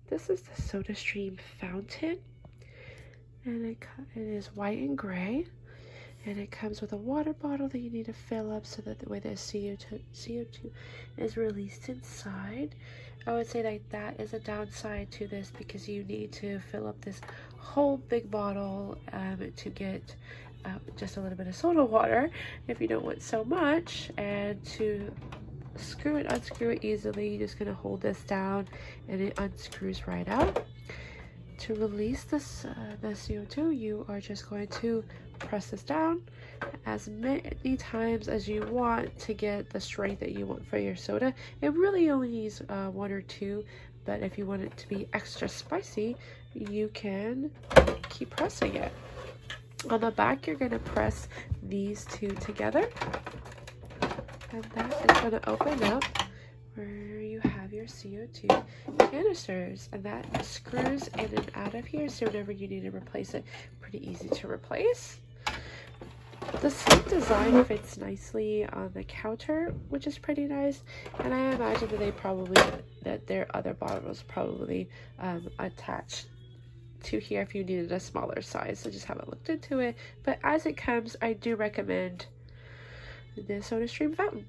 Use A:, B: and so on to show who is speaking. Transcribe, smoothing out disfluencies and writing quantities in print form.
A: This is the SodaStream fountain, and it is white and gray, and it comes with a water bottle that you need to fill up so that the way the CO2 is released inside. I would say that is a downside to this because you need to fill up this whole big bottle to get just a little bit of soda water if you don't want so much. And to screw and unscrew it easily, you're just going to hold this down and it unscrews right out. To release this the CO2, you are just going to press this down as many times as you want to get the strength that you want for your soda. It really only needs 1 or 2, but if you want it to be extra spicy, you can keep pressing it. On the back, you're going to press these two together, and that is going to open up where you have your CO2 canisters, and that screws in and out of here, so whenever you need to replace it, pretty easy to replace. The sleek design fits nicely on the counter, which is pretty nice, and I imagine that their other bottles probably attached to here if you needed a smaller size. So just haven't looked into it, but as it comes, I do recommend the SodaStream fountain.